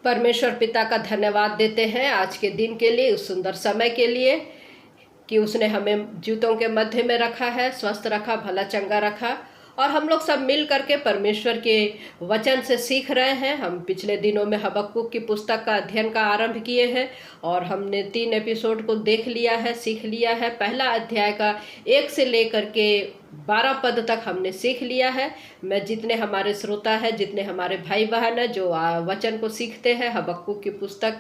परमेश्वर पिता का धन्यवाद देते हैं आज के दिन के लिए, उस सुंदर समय के लिए कि उसने हमें जूतों के मध्य में रखा है, स्वस्थ रखा, भला चंगा रखा। और हम लोग सब मिल करके परमेश्वर के वचन से सीख रहे हैं। हम पिछले दिनों में हबक्कुक की पुस्तक का अध्ययन का आरंभ किए हैं और हमने 3 एपिसोड को देख लिया है, सीख लिया है। पहला अध्याय का 1 से लेकर के 12 पद तक हमने सीख लिया है। मैं जितने हमारे श्रोता हैं, जितने हमारे भाई बहन हैं जो वचन को सीखते हैं, हबक्कुक की पुस्तक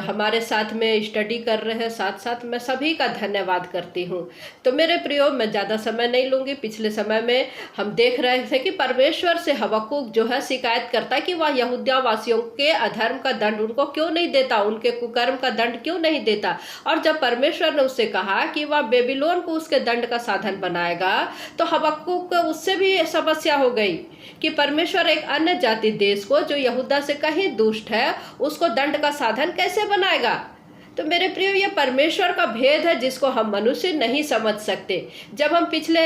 हमारे साथ में स्टडी कर रहे हैं, साथ साथ मैं सभी का धन्यवाद करती हूँ। तो मेरे प्रियो, मैं ज़्यादा समय नहीं लूँगी। पिछले समय में हम देख रहे थे कि परमेश्वर से हबक्कुक जो है शिकायत करता है कि वह यहूदिया वासियों के अधर्म का दंड उनको क्यों नहीं देता, उनके कुकर्म का दंड क्यों नहीं देता। और जब परमेश्वर ने उससे कहा कि वह बेबीलोन को उसके दंड का साधन बनाएगा, तो हबक्कुक को उससे भी समस्या हो गई कि परमेश्वर एक अन्य जाति देश को जो यहूदा से कहीं दुष्ट है उसको दंड का साधन कैसे बनाएगा। तो मेरे प्रियो, ये परमेश्वर का भेद है जिसको हम मनुष्य नहीं समझ सकते। जब हम पिछले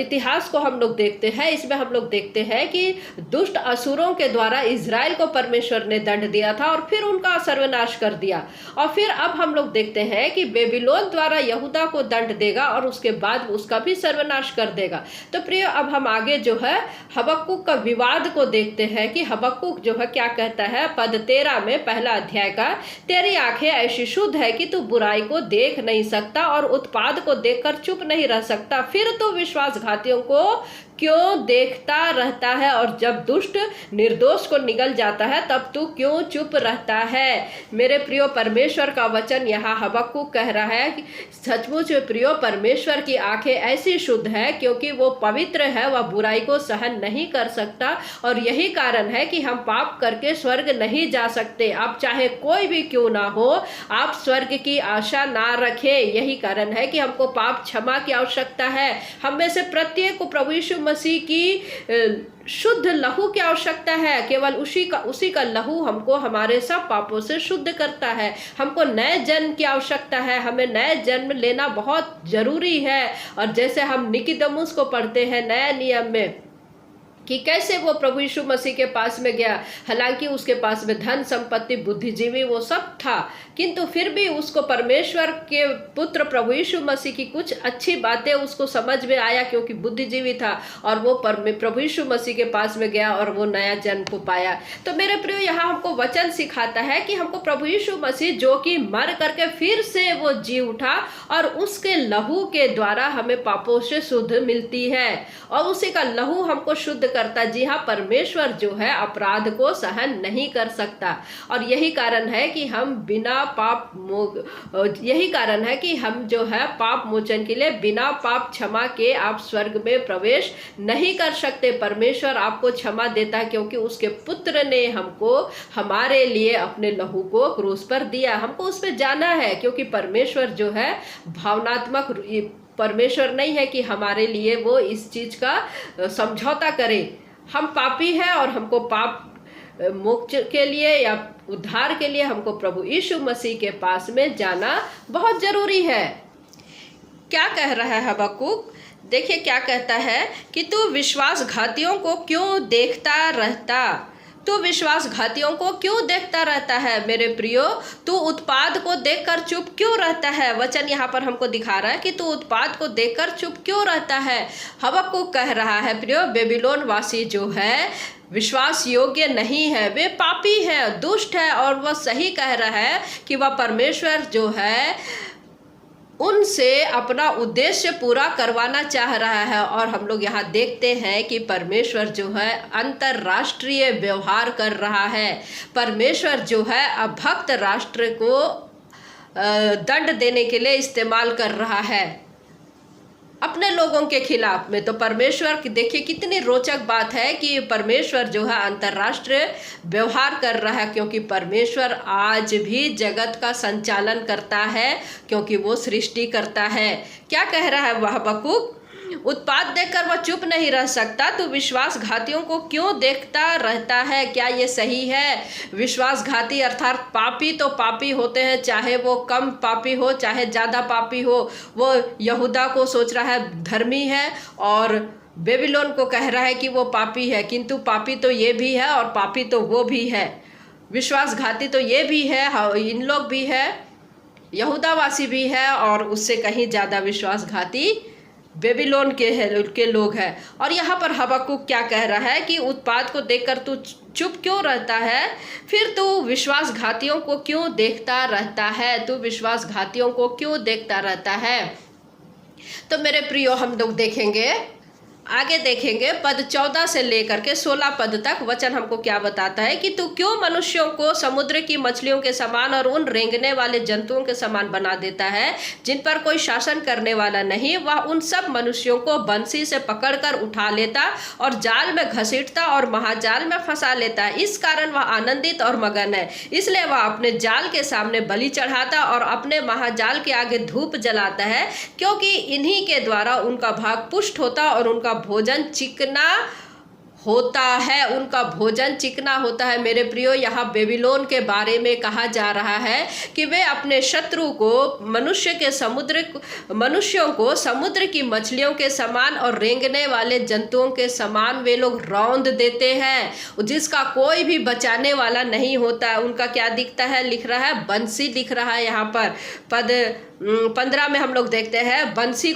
इतिहास को हम लोग देखते हैं, इसमें हम लोग देखते हैं कि दुष्ट असुरों के द्वारा इज़राइल को परमेश्वर ने दंड दिया था और फिर उनका सर्वनाश कर दिया। और फिर अब हम लोग देखते हैं कि बेबीलोन द्वारा यहूदा को दंड देगा और उसके बाद उसका भी सर्वनाश कर देगा। तो प्रियो, अब हम आगे जो है हबक्कुक का विवाद को देखते हैं कि हबक्कुक जो है क्या कहता है। पद 13 में, पहला अध्याय का, तेरी आंखें ऐसी शुद्ध है कि तू बुराई को देख नहीं सकता और उत्पाद को देखकर चुप नहीं रह सकता, फिर तू विश्वासघातियों को क्यों देखता रहता है, और जब दुष्ट निर्दोष को निगल जाता है तब तू क्यों चुप रहता है। मेरे प्रियो, परमेश्वर का वचन यहाँ हबक्कुक कह रहा है कि सचमुच प्रियो, परमेश्वर की आंखें ऐसी शुद्ध है क्योंकि वो पवित्र है, वह बुराई को सहन नहीं कर सकता। और यही कारण है कि हम पाप करके स्वर्ग नहीं जा सकते। आप चाहे कोई भी क्यों ना हो, आप स्वर्ग की आशा ना रखें। यही कारण है कि हमको पाप क्षमा की आवश्यकता है। हम में से प्रत्येक को प्रभु यीशु मसीह की शुद्ध लहू की आवश्यकता है। केवल उसी का लहू हमको हमारे सब पापों से शुद्ध करता है। हमको नए जन्म की आवश्यकता है। हमें नए जन्म लेना बहुत जरूरी है। और जैसे हम निकोदेमुस को पढ़ते हैं नए नियम में कि कैसे वो प्रभु यीशु मसीह के पास में गया, हालांकि उसके पास में धन संपत्ति, बुद्धिजीवी, वो सब था, किंतु फिर भी उसको परमेश्वर के पुत्र प्रभु यीशु मसीह की कुछ अच्छी बातें उसको समझ में आया क्योंकि बुद्धिजीवी था, और वो प्रभु यीशु मसीह के पास में गया और वो नया जन्म को पाया। तो मेरे प्रियो, यहाँ हमको वचन सिखाता है कि हमको प्रभु यीशु मसीह जो कि मर करके फिर से वो जी उठा और उसके लहू के द्वारा हमें पापों से शुद्ध मिलती है और उसी का लहू हमको शुद्ध करता। जी हाँ, परमेश्वर जो है अपराध को सहन नहीं कर सकता। और यही कारण है कि हम जो है पाप मोचन के लिए बिना पाप क्षमा के आप स्वर्ग में प्रवेश नहीं कर सकते। परमेश्वर आपको क्षमा देता है क्योंकि उसके पुत्र ने हमको हमारे लिए अपने लहू को क्रूस पर दिया। हमको उस पर जाना है क्योंकि परमेश्वर जो है भावनात्मक परमेश्वर नहीं है कि हमारे लिए वो इस चीज का समझौता करे। हम पापी हैं और हमको पाप मोक्ष के लिए या उद्धार के लिए हमको प्रभु यीशु मसीह के पास में जाना बहुत जरूरी है। क्या कह रहा है हबक्कुक? देखिए क्या कहता है कि तू विश्वासघातियों को क्यों देखता रहता, तू विश्वासघातियों को क्यों देखता रहता है। मेरे प्रियो, तू उत्पाद को देखकर चुप क्यों रहता है। वचन यहाँ पर हमको दिखा रहा है कि तू उत्पाद को देखकर चुप क्यों रहता है। हबक्कुक कह रहा है प्रियो, बेबीलोन वासी जो है विश्वास योग्य नहीं है, वे पापी है, दुष्ट है, और वह सही कह रहा है कि वह परमेश्वर जो है उनसे अपना उद्देश्य पूरा करवाना चाह रहा है। और हम लोग यहाँ देखते हैं कि परमेश्वर जो है अंतर्राष्ट्रीय व्यवहार कर रहा है। परमेश्वर जो है अभक्त राष्ट्र को दंड देने के लिए इस्तेमाल कर रहा है अपने लोगों के खिलाफ में। तो परमेश्वर की देखिए कितनी रोचक बात है कि परमेश्वर जो है अंतर्राष्ट्रीय व्यवहार कर रहा है क्योंकि परमेश्वर आज भी जगत का संचालन करता है क्योंकि वो सृष्टि करता है। क्या कह रहा है वह हबक्कुक? उत्पाद देखकर वह चुप नहीं रह सकता, तो विश्वासघातियों को क्यों देखता रहता है। क्या ये सही है? विश्वासघाती अर्थात पापी तो पापी होते हैं, चाहे वो कम पापी हो चाहे ज़्यादा पापी हो। वो यहूदा को सोच रहा है धर्मी है और बेबीलोन को कह रहा है कि वो पापी है, किंतु पापी तो ये भी है और पापी तो वो भी है। विश्वासघाती तो ये भी है, इन लोग भी है, यहूदावासी भी है, और उससे कहीं ज़्यादा विश्वासघाती बेबीलोन के लोग हैं। और यहाँ पर हबक्कुक क्या कह रहा है कि उत्पात को देखकर तू चुप क्यों रहता है, फिर तू विश्वासघातियों को क्यों देखता रहता है, तू विश्वासघातियों को क्यों देखता रहता है। तो मेरे प्रियो, हम लोग देखेंगे, आगे देखेंगे पद 14 से लेकर के 16 पद तक वचन हमको क्या बताता है कि तू क्यों मनुष्यों को समुद्र की मछलियों के समान और उन रेंगने वाले जंतुओं के समान बना देता है जिन पर कोई शासन करने वाला नहीं। वह उन सब मनुष्यों को बंसी से पकड़कर उठा लेता और जाल में घसीटता और महाजाल में फंसा लेता है। इस कारण वह आनंदित और मगन है, इसलिए वह अपने जाल के सामने बलि चढ़ाता और अपने महाजाल के आगे धूप जलाता है, क्योंकि इन्हीं के द्वारा उनका भाग पुष्ट होता और उनका भोजन चिकना होता है, उनका भोजन चिकना होता है। मेरे प्रियो, यहाँ बेबीलोन के बारे में कहा जा रहा है कि वे अपने शत्रु को मनुष्यों को समुद्र की मछलियों के समान और रेंगने वाले जंतुओं के समान वे लोग रौंद देते हैं, जिसका कोई भी बचाने वाला नहीं होता है। उनका क्या दिखता है, लिख रहा है बंसी, लिख रहा है यहाँ पर पद 15 में हम लोग देखते हैं बंसी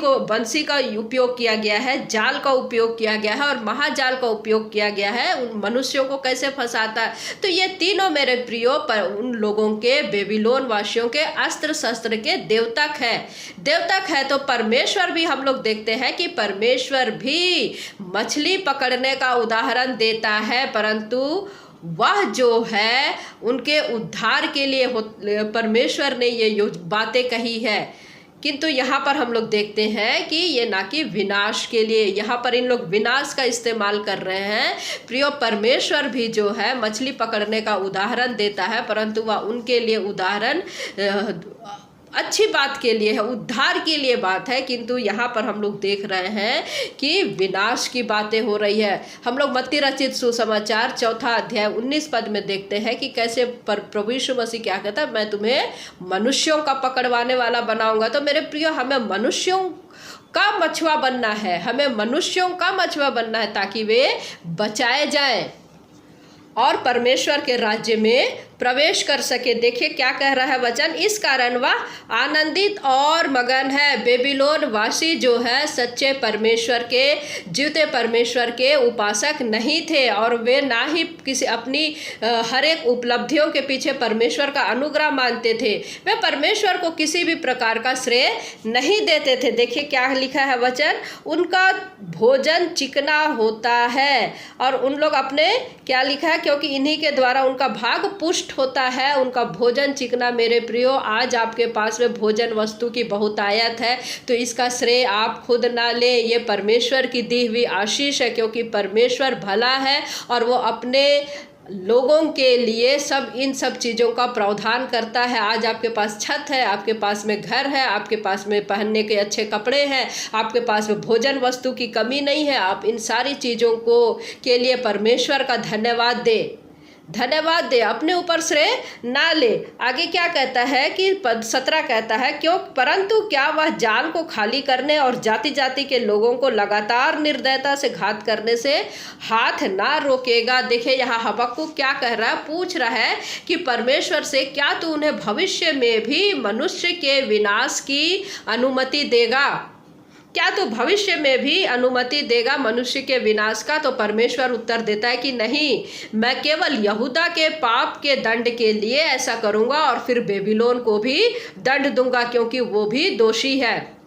का उपयोग किया गया है, जाल का उपयोग किया गया है और महाजाल का उपयोग किया गया है। उन मनुष्यों को कैसे फंसाता है, तो ये तीनों मेरे प्रियो पर उन लोगों के, बेबीलोन वासियों के अस्त्र शस्त्र के देवतक है। तो परमेश्वर भी हम लोग देखते हैं कि परमेश्वर भी मछली पकड़ने का उदाहरण देता है, परंतु वह जो है उनके उद्धार के लिए परमेश्वर ने ये बातें कही है। किंतु यहाँ पर हम लोग देखते हैं कि ये ना कि विनाश के लिए, यहाँ पर इन लोग विनाश का इस्तेमाल कर रहे हैं। प्रियो, परमेश्वर भी जो है मछली पकड़ने का उदाहरण देता है, परंतु वह उनके लिए उदाहरण अच्छी बात के लिए है, उद्धार के लिए बात है। किंतु यहाँ पर हम लोग देख रहे हैं कि विनाश की बातें हो रही है। हम लोग मत्ती रचित सुसमाचार 4 अध्याय 19 पद में देखते हैं कि कैसे प्रभु यीशु मसीह क्या कहता है, मैं तुम्हें मनुष्यों का पकड़वाने वाला बनाऊंगा। तो मेरे प्रियो, हमें मनुष्यों का मछुआ बनना है, हमें मनुष्यों का मछुआ बनना है ताकि वे बचाए जाएं और परमेश्वर के राज्य में प्रवेश कर सके। देखिए क्या कह रहा है वचन, इस कारण वह आनंदित और मगन है। बेबीलोन वासी जो है सच्चे परमेश्वर के, जीवते परमेश्वर के उपासक नहीं थे, और वे ना ही किसी अपनी हर एक उपलब्धियों के पीछे परमेश्वर का अनुग्रह मानते थे। वे परमेश्वर को किसी भी प्रकार का श्रेय नहीं देते थे। देखिए क्या लिखा है वचन, उनका भोजन चिकना होता है, और उन लोग अपने क्या लिखा है, क्योंकि इन्हीं के द्वारा उनका भाग पुष्ट होता है, उनका भोजन चिकना। मेरे प्रियो, आज आपके पास में भोजन वस्तु की बहुतायत है, तो इसका श्रेय आप खुद ना ले, ये परमेश्वर की दी हुई आशीष है, क्योंकि परमेश्वर भला है और वो अपने लोगों के लिए इन सब चीज़ों का प्रावधान करता है। आज आपके पास छत है, आपके पास में घर है, आपके पास में पहनने के अच्छे कपड़े हैं, आपके पास में भोजन वस्तु की कमी नहीं है। आप इन सारी चीज़ों के लिए परमेश्वर का धन्यवाद दे, अपने ऊपर श्रेय ना ले। आगे क्या कहता है कि पद 17 कहता है, परंतु क्या वह जाल को खाली करने और जाति जाति के लोगों को लगातार निर्दयता से घात करने से हाथ ना रोकेगा। देखिए यहाँ हबक्कुक क्या कह रहा है, पूछ रहा है कि परमेश्वर से, क्या तू उन्हें भविष्य में भी मनुष्य के विनाश की अनुमति देगा? क्या तू भविष्य में भी अनुमति देगा मनुष्य के विनाश का? तो परमेश्वर उत्तर देता है कि नहीं, मैं केवल यहूदा के पाप के दंड के लिए ऐसा करूंगा और फिर बेबीलोन को भी दंड दूंगा, क्योंकि वो भी दोषी है।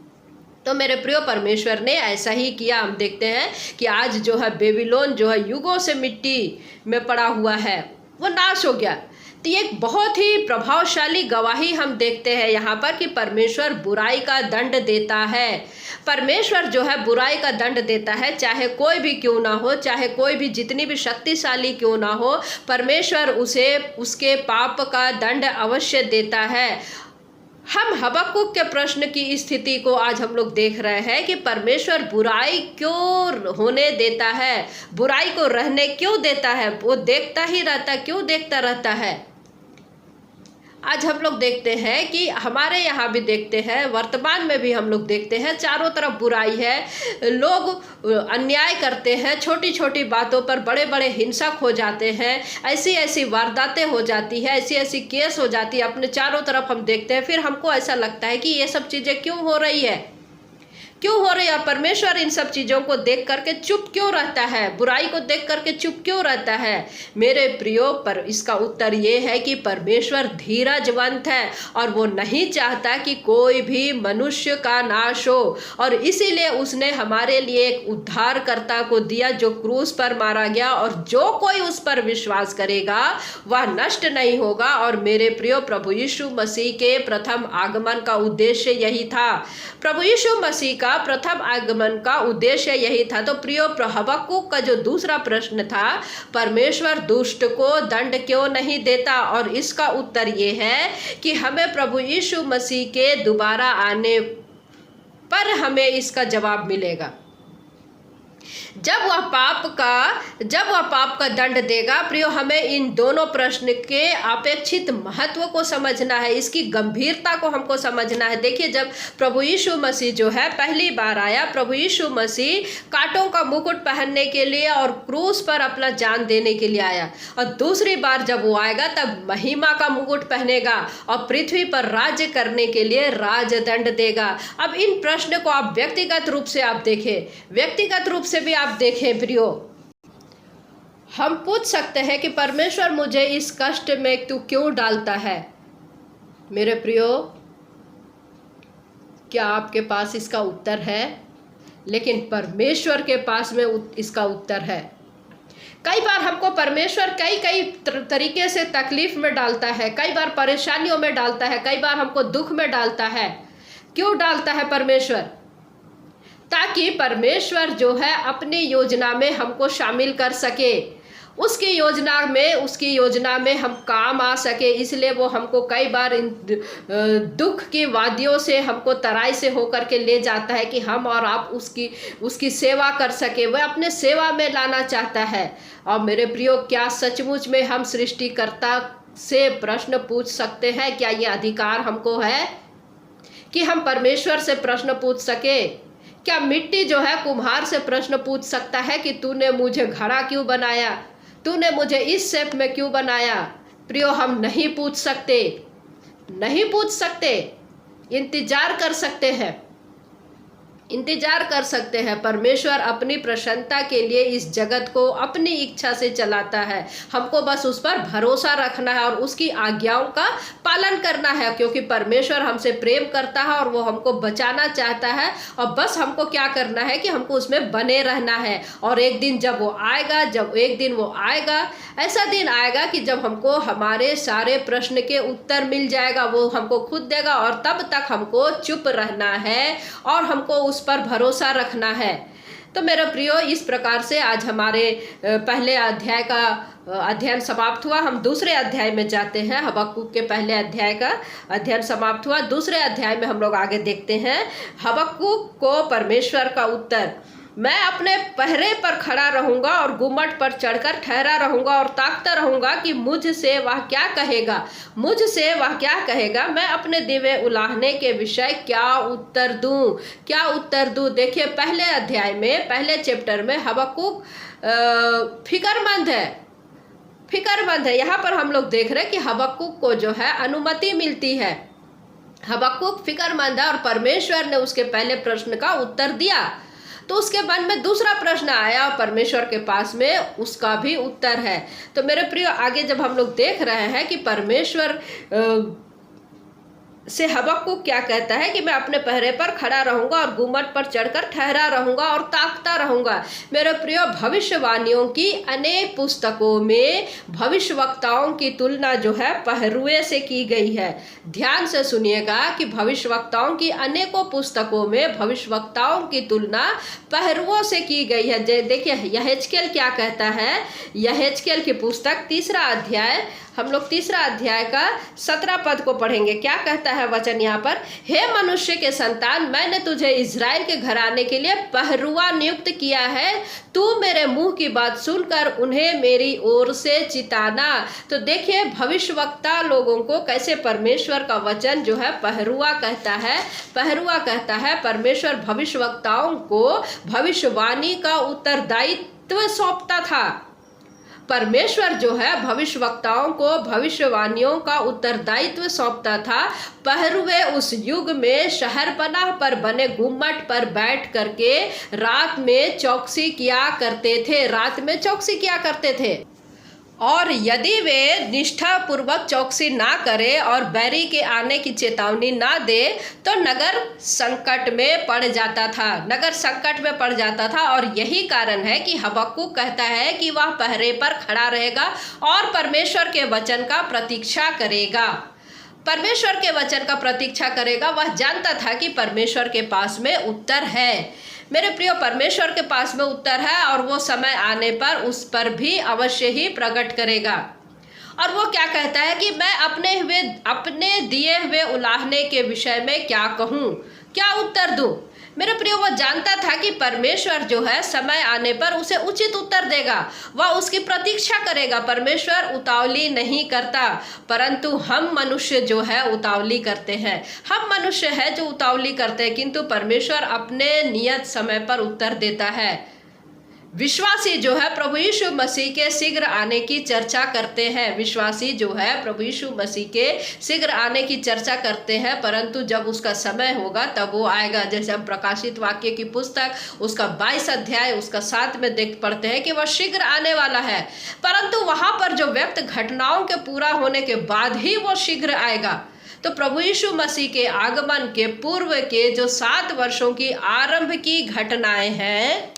तो मेरे प्रियो, परमेश्वर ने ऐसा ही किया। हम देखते हैं कि आज जो है बेबीलोन जो है युगों से मिट्टी में पड़ा हुआ है, वो नाश हो गया। तो ये एक बहुत ही प्रभावशाली गवाही हम देखते हैं यहाँ पर कि परमेश्वर बुराई का दंड देता है। परमेश्वर जो है बुराई का दंड देता है, चाहे कोई भी क्यों ना हो, चाहे कोई भी जितनी भी शक्तिशाली क्यों ना हो, परमेश्वर उसे उसके पाप का दंड अवश्य देता है। हम हबक्कुक के प्रश्न की स्थिति को आज हम लोग देख रहे हैं कि परमेश्वर बुराई क्यों होने देता है, बुराई को रहने क्यों देता है? वो देखता ही रहता, क्यों देखता रहता है? आज हम लोग देखते हैं कि हमारे यहाँ भी देखते हैं, वर्तमान में भी हम लोग देखते हैं, चारों तरफ बुराई है। लोग अन्याय करते हैं, छोटी छोटी बातों पर बड़े बड़े हिंसक हो जाते हैं, ऐसी ऐसी वारदातें हो जाती है, ऐसी ऐसी केस हो जाती है, अपने चारों तरफ हम देखते हैं। फिर हमको ऐसा लगता है कि ये सब चीज़ें क्यों हो रही है, क्यों हो रही है। और परमेश्वर इन सब चीज़ों को देख करके चुप क्यों रहता है, बुराई को देख करके चुप क्यों रहता है। मेरे प्रियो, पर इसका उत्तर ये है कि परमेश्वर धीरजवंत है और वो नहीं चाहता कि कोई भी मनुष्य का नाश हो। और इसीलिए उसने हमारे लिए एक उद्धारकर्ता को दिया जो क्रूस पर मारा गया, और जो कोई उस पर विश्वास करेगा वह नष्ट नहीं होगा। और मेरे प्रियो, प्रभु यीशु मसीह के प्रथम आगमन का उद्देश्य यही था। प्रभु यीशु मसीह का प्रथम आगमन का उद्देश्य यही था। तो प्रियो, हबक्कुक का जो दूसरा प्रश्न था, परमेश्वर दुष्ट को दंड क्यों नहीं देता, और इसका उत्तर ये है कि हमें प्रभु यीशु मसीह के दोबारा आने पर हमें इसका जवाब मिलेगा। जब वह पाप का दंड देगा। प्रियो, हमें इन दोनों प्रश्न के अपेक्षित महत्व को समझना है, इसकी गंभीरता को हमको समझना है। देखिए, जब प्रभु यीशु मसीह जो है पहली बार आया, प्रभु यीशु मसीह कांटों का मुकुट पहनने के लिए और क्रूस पर अपना जान देने के लिए आया, और दूसरी बार जब वो आएगा तब महिमा का मुकुट पहनेगा और पृथ्वी पर राज्य करने के लिए राजदंड देगा। अब इन प्रश्न को आप व्यक्तिगत रूप से आप देखें, व्यक्तिगत रूप से भी आप देखें प्रियो, हम पूछ सकते हैं कि परमेश्वर मुझे इस कष्ट में तू क्यों डालता है। मेरे प्रियो, क्या आपके पास इसका उत्तर है? लेकिन परमेश्वर के पास में इसका उत्तर है। कई बार हमको परमेश्वर कई तरीके से तकलीफ में डालता है, कई बार परेशानियों में डालता है, कई बार हमको दुख में डालता है। क्यों डालता है परमेश्वर? ताकि परमेश्वर जो है अपनी योजना में हमको शामिल कर सके, उसकी योजना में हम काम आ सके। इसलिए वो हमको कई बार इन दुख की वादियों से हमको तराई से होकर के ले जाता है कि हम और आप उसकी सेवा कर सके, वह अपने सेवा में लाना चाहता है। और मेरे प्रियो, क्या सचमुच में हम सृष्टिकर्ता से प्रश्न पूछ सकते हैं? क्या ये अधिकार हमको है कि हम परमेश्वर से प्रश्न पूछ सके? क्या मिट्टी जो है कुम्हार से प्रश्न पूछ सकता है कि तूने मुझे घड़ा क्यों बनाया, तूने मुझे इस शेप में क्यों बनाया? प्रियो, हम नहीं पूछ सकते, इंतजार कर सकते हैं। परमेश्वर अपनी प्रसन्नता के लिए इस जगत को अपनी इच्छा से चलाता है, हमको बस उस पर भरोसा रखना है और उसकी आज्ञाओं का पालन करना है, क्योंकि परमेश्वर हमसे प्रेम करता है और वो हमको बचाना चाहता है। और बस हमको क्या करना है कि हमको उसमें बने रहना है। और एक दिन वो आएगा, ऐसा दिन आएगा कि जब हमको हमारे सारे प्रश्न के उत्तर मिल जाएगा, वो हमको खुद देगा, और तब तक हमको चुप रहना है और हमको उस पर भरोसा रखना है। तो मेरे प्रियो, इस प्रकार से आज हमारे पहले अध्याय का अध्ययन समाप्त हुआ। हम दूसरे अध्याय में जाते हैं। हबक्कुक के पहले अध्याय का अध्ययन समाप्त हुआ। दूसरे अध्याय में हम लोग आगे देखते हैं हबक्कुक को परमेश्वर का उत्तर। मैं अपने पहरे पर खड़ा रहूंगा और गुम्मट पर चढ़कर ठहरा रहूंगा और ताकता रहूंगा कि मुझसे वह क्या कहेगा। मैं अपने दिवे उलाहने के विषय क्या उत्तर दूं। देखिए, पहले अध्याय में, पहले चैप्टर में हबक्कुक फिक्रमंद है। यहाँ पर हम लोग देख रहे हैं कि हबक्कुक को जो है अनुमति मिलती है। हबक्कुक फिक्रमंद है और परमेश्वर ने उसके पहले प्रश्न का उत्तर दिया। तो उसके मन में दूसरा प्रश्न आया और परमेश्वर के पास में उसका भी उत्तर है। तो मेरे प्रियो, आगे जब हम लोग देख रहे हैं कि परमेश्वर से हबक्कुक क्या कहता है कि मैं अपने पहरे पर खड़ा रहूंगा और गुम्मट पर चढ़कर ठहरा रहूंगा और ताकता रहूंगा। मेरे प्रियो, भविष्यवाणियों की अनेक पुस्तकों में भविष्यवक्ताओं की तुलना जो है पहरुए से की गई है। ध्यान से सुनिएगा कि भविष्यवक्ताओं की अनेकों पुस्तकों में भविष्यवक्ताओं की तुलना पहरुओं से की गई है। देखिए, यहेजकेल क्या कहता है। यहेजकेल की पुस्तक 3 अध्याय हम लोग 3 अध्याय का 17 पद को पढ़ेंगे। क्या कहता है वचन यहाँ पर? हे मनुष्य के संतान, मैंने तुझे इज़राइल के घराने के लिए पहरुआ नियुक्त किया है। तू मेरे मुंह की बात सुनकर उन्हें मेरी ओर से चिताना। तो देखिए भविष्यवक्ता लोगों को कैसे परमेश्वर का वचन जो है पहरुआ कहता है। पहरुआ कहता है परमेश्वर भविष्यवक्ताओं को भविष्यवाणी का उत्तरदायित्व सौंपता था। परमेश्वर जो है भविष्यवक्ताओं को भविष्यवाणियों का उत्तरदायित्व सौंपता था। पहरुए उस युग में शहरपनाह पर बने गुम्मट पर बैठ करके रात में चौकसी किया करते थे। रात में चौकसी किया करते थे, और यदि वे निष्ठापूर्वक चौकसी ना करे और बैरी के आने की चेतावनी ना दे तो नगर संकट में पड़ जाता था। नगर संकट में पड़ जाता था, और यही कारण है कि हबक्कुक कहता है कि वह पहरे पर खड़ा रहेगा और परमेश्वर के वचन का प्रतीक्षा करेगा। परमेश्वर के वचन का प्रतीक्षा करेगा। वह जानता था कि परमेश्वर के पास में उत्तर है। मेरे प्रियो, परमेश्वर के पास में उत्तर है, और वो समय आने पर उस पर भी अवश्य ही प्रकट करेगा। और वो क्या कहता है कि मैं अपने दिए हुए उलाहने के विषय में क्या कहूँ, क्या उत्तर दूँ। मेरे प्रियो, वो जानता था कि परमेश्वर जो है समय आने पर उसे उचित उत्तर देगा। वह उसकी प्रतीक्षा करेगा। परमेश्वर उतावली नहीं करता, परंतु हम मनुष्य जो है उतावली करते हैं। हम मनुष्य है जो उतावली करते हैं, किंतु परमेश्वर अपने नियत समय पर उत्तर देता है। विश्वासी जो है प्रभु यीशु मसीह के शीघ्र आने की चर्चा करते हैं। विश्वासी जो है प्रभु यीशु मसीह के शीघ्र आने की चर्चा करते हैं, परंतु जब उसका समय होगा तब वो आएगा। जैसे हम प्रकाशित वाक्य की पुस्तक उसका 22 अध्याय उसका 7 में देख पढ़ते हैं कि वह शीघ्र आने वाला है, परंतु वहाँ पर जो व्यक्त घटनाओं के पूरा होने के बाद ही वो शीघ्र आएगा। तो प्रभु यीशु मसीह के आगमन के पूर्व के जो 7 वर्षों की आरंभ की घटनाएं हैं,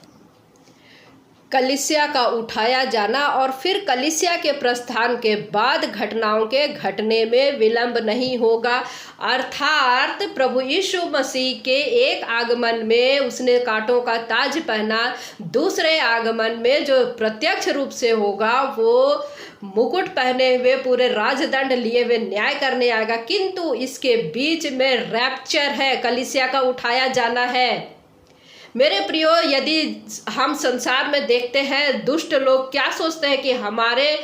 कलीसिया का उठाया जाना और फिर कलीसिया के प्रस्थान के बाद घटनाओं के घटने में विलंब नहीं होगा। अर्थात प्रभु यीशु मसीह के एक आगमन में उसने कांटों का ताज पहना, दूसरे आगमन में जो प्रत्यक्ष रूप से होगा वो मुकुट पहने हुए पूरे राजदंड लिए हुए न्याय करने आएगा। किंतु इसके बीच में रैप्चर है, कलीसिया का उठाया जाना है। मेरे प्रियो, यदि हम संसार में देखते हैं दुष्ट लोग क्या सोचते हैं कि हमारे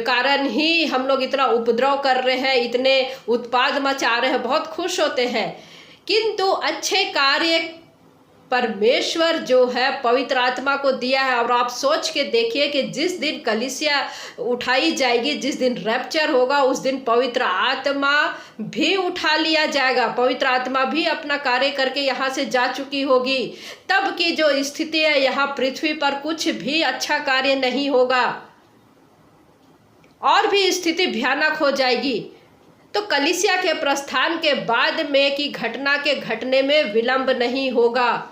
कारण ही हम लोग इतना उपद्रव कर रहे हैं, इतने उत्पाद मचा रहे हैं, बहुत खुश होते हैं। किंतु अच्छे कार्य परमेश्वर जो है पवित्र आत्मा को दिया है। और आप सोच के देखिए कि जिस दिन कलीसिया उठाई जाएगी, जिस दिन रैप्चर होगा, उस दिन पवित्र आत्मा भी उठा लिया जाएगा। पवित्र आत्मा भी अपना कार्य करके यहाँ से जा चुकी होगी। तब की जो स्थिति है, यहाँ पृथ्वी पर कुछ भी अच्छा कार्य नहीं होगा, और भी स्थिति भयानक हो जाएगी। तो कलीसिया के प्रस्थान के बाद में की घटना के घटने में विलंब नहीं होगा।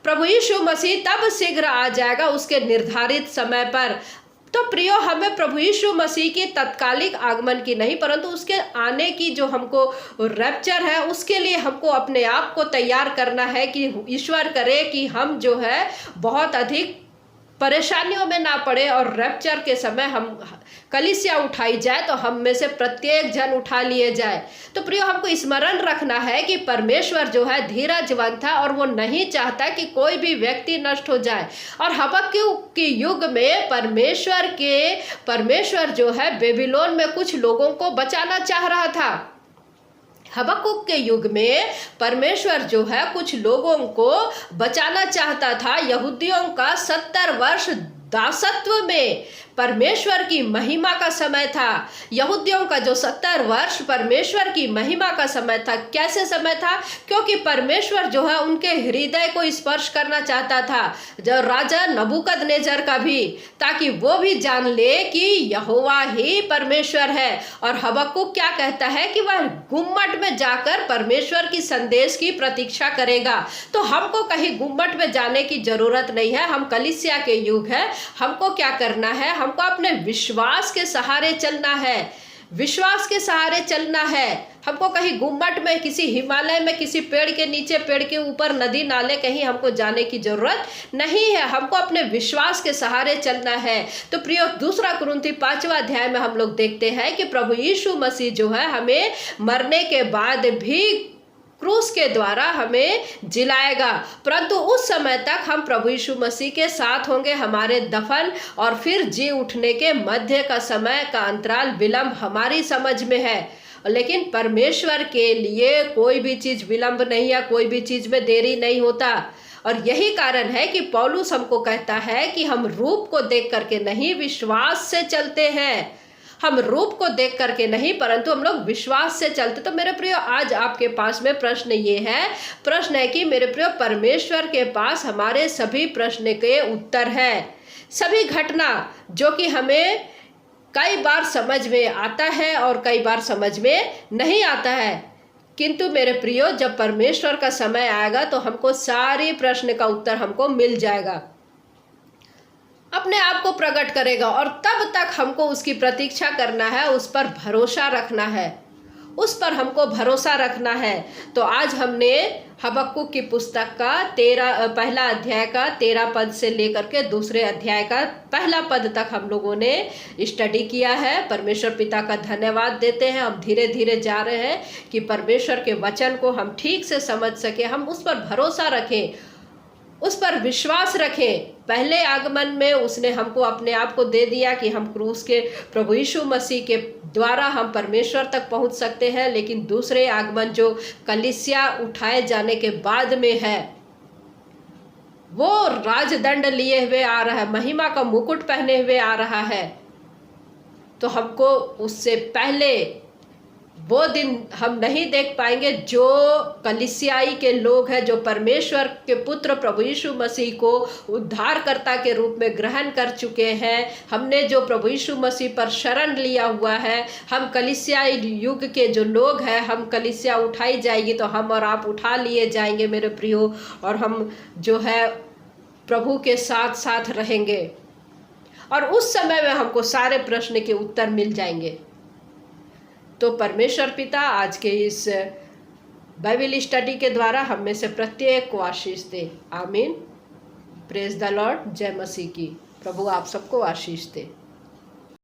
प्रभु यीशु मसीह तब शीघ्र आ जाएगा उसके निर्धारित समय पर। तो प्रियो, हमें प्रभु यीशु मसीह की तत्कालिक आगमन की नहीं, परंतु उसके आने की जो हमको रैप्चर है, उसके लिए हमको अपने आप को तैयार करना है कि ईश्वर करे कि हम जो है बहुत अधिक परेशानियों में ना पड़े, और रैप्चर के समय हम कलीसिया उठाई जाए तो हम में से प्रत्येक जन उठा लिए जाए। तो प्रियो, हमको स्मरण रखना है कि परमेश्वर जो है धीरजवंत था, और वो नहीं चाहता कि कोई भी व्यक्ति नष्ट हो जाए। और हबक्कुक के युग में परमेश्वर जो है बेबीलोन में कुछ लोगों को बचाना चाह रहा था। हबक्कुक के युग में परमेश्वर जो है कुछ लोगों को बचाना चाहता था। यहूदियों का 70 वर्ष दासत्व में परमेश्वर की महिमा का समय था। यहूदियों का जो 70 वर्ष परमेश्वर की महिमा का समय था। कैसे समय था? क्योंकि परमेश्वर जो है उनके हृदय को स्पर्श करना चाहता था, जो राजा नबूकदनेस्सर का भी, ताकि वो भी जान ले कि यहोवा ही परमेश्वर है। और हबक्कुक क्या कहता है कि वह गुम्मट में जाकर परमेश्वर की संदेश की प्रतीक्षा करेगा। तो हमको कहीं गुम्मट में जाने की जरूरत नहीं है। हम कलीसिया के युग है, हमको क्या करना है? हमको अपने विश्वास के सहारे चलना है। विश्वास के सहारे चलना है। हमको कहीं गुम्मट में, किसी हिमालय में, किसी पेड़ के नीचे, पेड़ के ऊपर, नदी नाले कहीं हमको जाने की जरूरत नहीं है। हमको अपने विश्वास के सहारे चलना है। तो प्रियो, 2 कुरिन्थी 5वां अध्याय में हम लोग देखते हैं कि प्रभु यीशु मसीह जो है हमें मरने के बाद भी क्रूस के द्वारा हमें जिलाएगा, परंतु उस समय तक हम प्रभु यीशु मसीह के साथ होंगे। हमारे दफन और फिर जी उठने के मध्य का समय का अंतराल, विलंब हमारी समझ में है, लेकिन परमेश्वर के लिए कोई भी चीज विलंब नहीं है, कोई भी चीज में देरी नहीं होता। और यही कारण है कि पौलुस हमको कहता है कि हम रूप को देख करके नहीं, विश्वास से चलते हैं। हम रूप को देख करके नहीं, परंतु हम लोग विश्वास से चलते। तो मेरे प्रियो, आज आपके पास में प्रश्न है कि मेरे प्रियो, परमेश्वर के पास हमारे सभी प्रश्न के उत्तर है। सभी घटना जो कि हमें कई बार समझ में आता है और कई बार समझ में नहीं आता है, किंतु मेरे प्रियो, जब परमेश्वर का समय आएगा तो हमको सारे प्रश्न का उत्तर हमको मिल जाएगा, अपने आप को प्रकट करेगा। और तब तक हमको उसकी प्रतीक्षा करना है, उस पर भरोसा रखना है, उस पर हमको भरोसा रखना है। तो आज हमने हबक्कुक की पुस्तक का 1 अध्याय का 13 पद से लेकर के 2 अध्याय का 1 पद तक हम लोगों ने स्टडी किया है। परमेश्वर पिता का धन्यवाद देते हैं। हम धीरे धीरे जा रहे हैं कि परमेश्वर के वचन को हम ठीक से समझ सके, हम उस पर भरोसा रखें, उस पर विश्वास रखें। पहले आगमन में उसने हमको अपने आप को दे दिया कि हम क्रूस के प्रभु यीशु मसीह के द्वारा हम परमेश्वर तक पहुंच सकते हैं, लेकिन दूसरे आगमन जो कलीसिया उठाए जाने के बाद में है, वो राजदंड लिए हुए आ रहा है, महिमा का मुकुट पहने हुए आ रहा है। तो हमको उससे पहले वो दिन हम नहीं देख पाएंगे जो कलीसियाई के लोग हैं, जो परमेश्वर के पुत्र प्रभु यीशु मसीह को उद्धारकर्ता के रूप में ग्रहण कर चुके हैं। हमने जो प्रभु यीशु मसीह पर शरण लिया हुआ है, हम कलीसियाई युग के जो लोग हैं, हम कलीसिया उठाई जाएगी तो हम और आप उठा लिए जाएंगे मेरे प्रियो, और हम जो है प्रभु के साथ साथ रहेंगे, और उस समय में हमको सारे प्रश्न के उत्तर मिल जाएंगे। तो परमेश्वर पिता आज के इस बाइबल स्टडी के द्वारा हम में से प्रत्येक को आशीष दे। आमीन। Praise the Lord. जय मसीह की। प्रभु आप सबको आशीष दे।